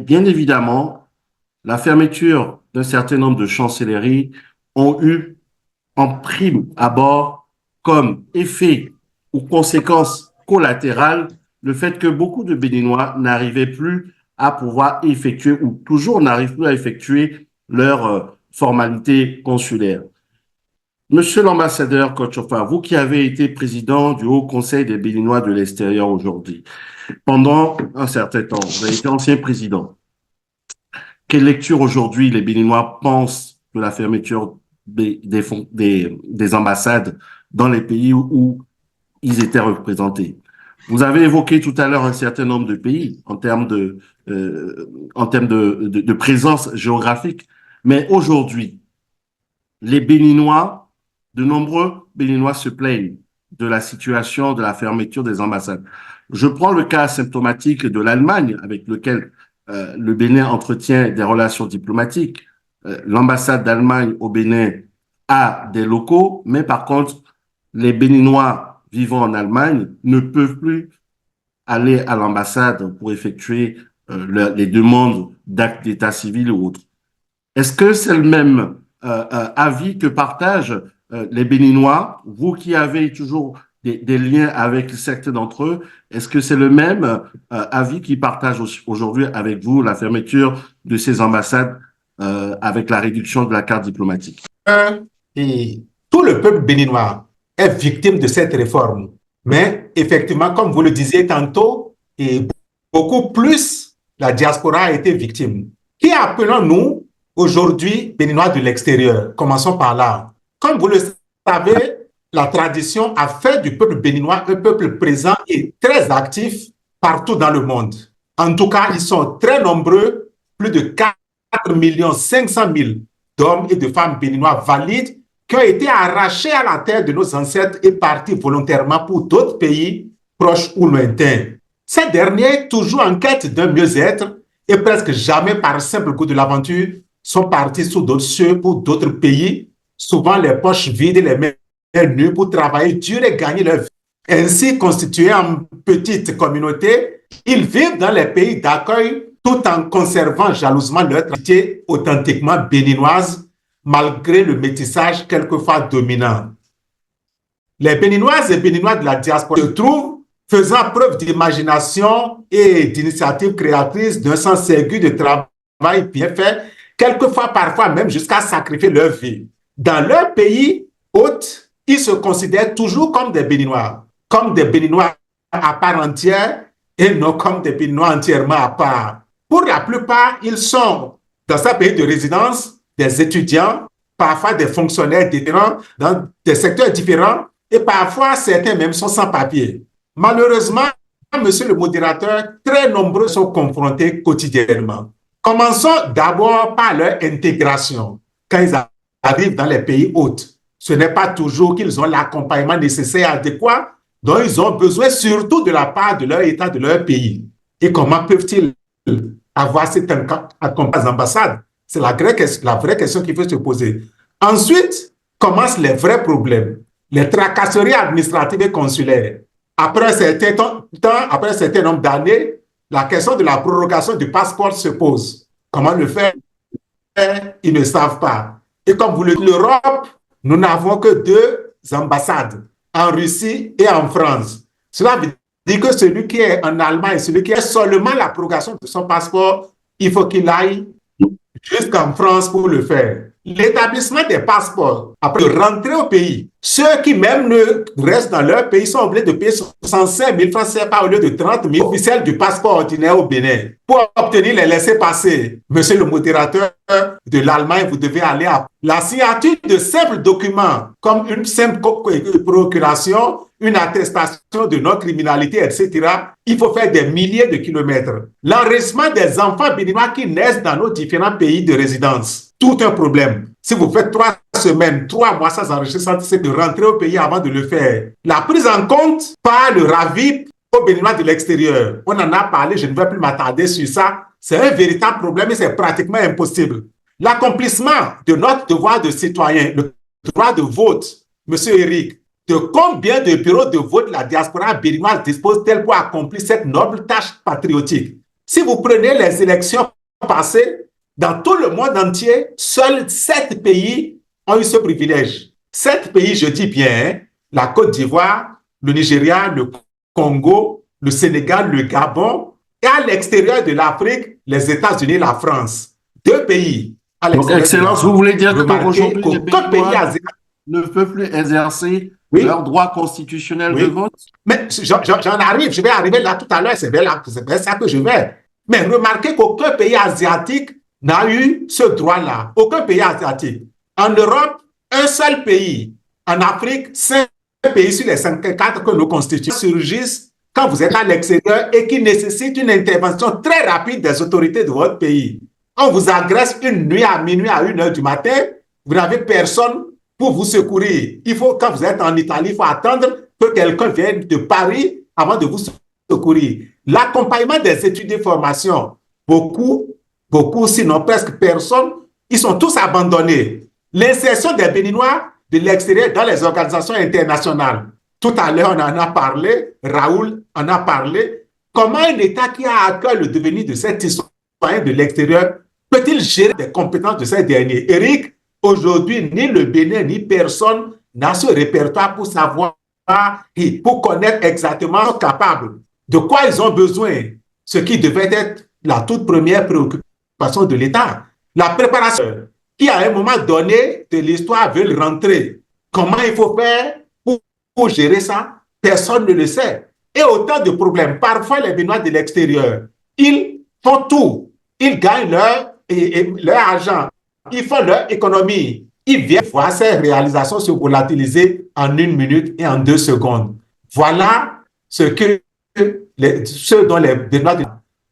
Bien évidemment, la fermeture d'un certain nombre de chancelleries ont eu en prime abord comme effet ou conséquence collatérale le fait que beaucoup de Béninois n'arrivaient plus à pouvoir effectuer ou toujours n'arrivent plus à effectuer leurs formalités consulaires. Monsieur l'ambassadeur Kochofa, vous qui avez été président du Haut Conseil des Béninois de l'extérieur aujourd'hui, pendant un certain temps, vous avez été ancien président. Quelle lecture aujourd'hui les Béninois pensent de la fermeture des ambassades dans les pays où ils étaient représentés? Vous avez évoqué tout à l'heure un certain nombre de pays en termes de présence géographique, mais aujourd'hui, les Béninois, de nombreux Béninois se plaignent de la situation de la fermeture des ambassades. Je prends le cas symptomatique de l'Allemagne, avec lequel le Bénin entretient des relations diplomatiques. L'ambassade d'Allemagne au Bénin a des locaux, mais par contre, les Béninois vivant en Allemagne ne peuvent plus aller à l'ambassade pour effectuer les demandes d'actes d'état civil ou autres. Est-ce que c'est le même avis que partagent les Béninois, vous qui avez toujours des liens avec certains d'entre eux, est-ce que c'est le même avis qu'ils partagent aujourd'hui avec vous, la fermeture de ces ambassades avec la réduction de la carte diplomatique? Et tout le peuple béninois est victime de cette réforme. Mais effectivement, comme vous le disiez tantôt, et beaucoup plus, la diaspora a été victime. Qui appelons-nous aujourd'hui Béninois de l'extérieur? Commençons par là. Comme vous le savez, la tradition a fait du peuple béninois un peuple présent et très actif partout dans le monde. En tout cas, ils sont très nombreux, plus de 4,5 millions d'hommes et de femmes béninois valides qui ont été arrachés à la terre de nos ancêtres et partis volontairement pour d'autres pays proches ou lointains. Ces derniers, toujours en quête d'un mieux-être et presque jamais par simple goût de l'aventure, sont partis sous d'autres cieux pour d'autres pays, souvent les poches vides et les mains nues pour travailler dur et gagner leur vie. Ainsi constitués en petites communautés, ils vivent dans les pays d'accueil tout en conservant jalousement leur identité authentiquement béninoise, malgré le métissage quelquefois dominant. Les Béninoises et Béninois de la diaspora se trouvent faisant preuve d'imagination et d'initiative créatrice, d'un sens aigu de travail bien fait, quelquefois parfois même jusqu'à sacrifier leur vie. Dans leur pays hôte, ils se considèrent toujours comme des Béninois à part entière et non comme des Béninois entièrement à part. Pour la plupart, ils sont dans ce pays de résidence des étudiants, parfois des fonctionnaires différents, dans des secteurs différents, et parfois certains même sont sans papier. Malheureusement, monsieur le modérateur, très nombreux sont confrontés quotidiennement. Commençons d'abord par leur intégration. Quand ils arrivent dans les pays hôtes, ce n'est pas toujours qu'ils ont l'accompagnement nécessaire et adéquat dont ils ont besoin, surtout de la part de leur État, de leur pays. Et comment peuvent-ils avoir cet accompagnement aux ambassades? C'est la vraie question qu'il faut se poser. Ensuite, commencent les vrais problèmes, les tracasseries administratives et consulaires. Après un certain nombre d'années, la question de la prorogation du passeport se pose. Comment le faire? Ils ne savent pas. Et comme vous le dites, l'Europe, nous n'avons que 2 ambassades, en Russie et en France. Cela veut dire que celui qui est en Allemagne, celui qui a seulement la prorogation de son passeport, il faut qu'il aille jusqu'en France pour le faire. L'établissement des passeports, après rentrer au pays, ceux qui même ne restent dans leur pays sont obligés de payer 65 000 francs CFA au lieu de 30 000 officiels du passeport ordinaire au Bénin. Pour obtenir les laissez-passer, monsieur le modérateur de l'Allemagne, vous devez aller à la signature de simples documents, comme une simple procuration, une attestation de non-criminalité, etc. Il faut faire des milliers de kilomètres. L'enregistrement des enfants béninois qui naissent dans nos différents pays de résidence. Tout un problème. Si vous faites 3 semaines, 3 mois sans enregistrer, c'est de rentrer au pays avant de le faire. La prise en compte par le RAVIP aux Béninois de l'extérieur. On en a parlé, je ne vais plus m'attarder sur ça. C'est un véritable problème et c'est pratiquement impossible. L'accomplissement de notre devoir de citoyen, le droit de vote, monsieur Eric, de combien de bureaux de vote la diaspora béninoise dispose-t-elle pour accomplir cette noble tâche patriotique? Si vous prenez les élections passé, dans tout le monde entier, seuls 7 pays ont eu ce privilège. 7 pays, je dis bien, hein, la Côte d'Ivoire, le Nigeria, le Congo, le Sénégal, le Gabon, et à l'extérieur de l'Afrique, les États-Unis, la France. 2 pays à Donc, l'extérieur de Excellence, vous l'Afrique. voulez dire Remarquez qu'aujourd'hui, les qu'aucun pays Béninois asiatique. ne peuvent plus exercer Oui, leur droit constitutionnel de oui. vote? Mais j'en arrive, je vais arriver là tout à l'heure, c'est vers ça que je vais. Mais remarquez qu'aucun pays asiatique n'a eu ce droit-là. Aucun pays asiatique. En Europe, un seul pays. En Afrique, 5 pays sur les 54 que nos constitutions surgissent quand vous êtes à l'extérieur et qui nécessitent une intervention très rapide des autorités de votre pays. On vous agresse une nuit à minuit à 1 heure du matin, vous n'avez personne pour vous secourir. Il faut, quand vous êtes en Italie, il faut attendre que quelqu'un vienne de Paris avant de vous secourir. L'accompagnement des études et formations, beaucoup, sinon presque personne, ils sont tous abandonnés. L'insertion des Béninois de l'extérieur dans les organisations internationales. Tout à l'heure, on en a parlé, Raoul en a parlé. Comment un État qui a à cœur le devenir de ces citoyens de l'extérieur peut-il gérer les compétences de ces derniers? Eric, aujourd'hui, ni le Bénin, ni personne n'a ce répertoire pour savoir et pour connaître exactement capable de quoi ils ont besoin, ce qui devait être la toute première préoccupation de l'État. La préparation qui, à un moment donné de l'histoire, veut rentrer. Comment il faut faire pour gérer ça? Personne ne le sait. Et autant de problèmes. Parfois, les Béninois de l'extérieur, ils font tout. Ils gagnent leur argent. Ils font leur économie. Ils viennent voir ces réalisations se volatiliser en 1 minute et en 2 secondes. Voilà ce dont les Béninois...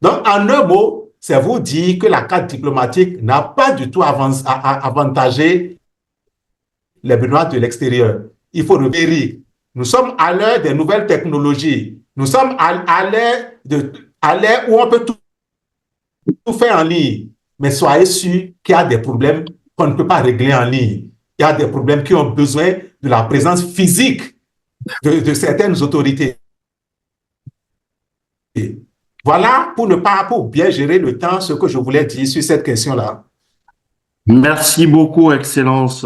Donc, en un mot, c'est vous dire que la carte diplomatique n'a pas du tout avantagé les Béninois de l'extérieur. Il faut repérer. Nous sommes à l'heure des nouvelles technologies. Nous sommes à l'ère où on peut tout faire en ligne. Mais soyez sûrs qu'il y a des problèmes qu'on ne peut pas régler en ligne. Il y a des problèmes qui ont besoin de la présence physique de certaines autorités. Voilà pour bien gérer le temps, ce que je voulais dire sur cette question-là. Merci beaucoup, Excellence.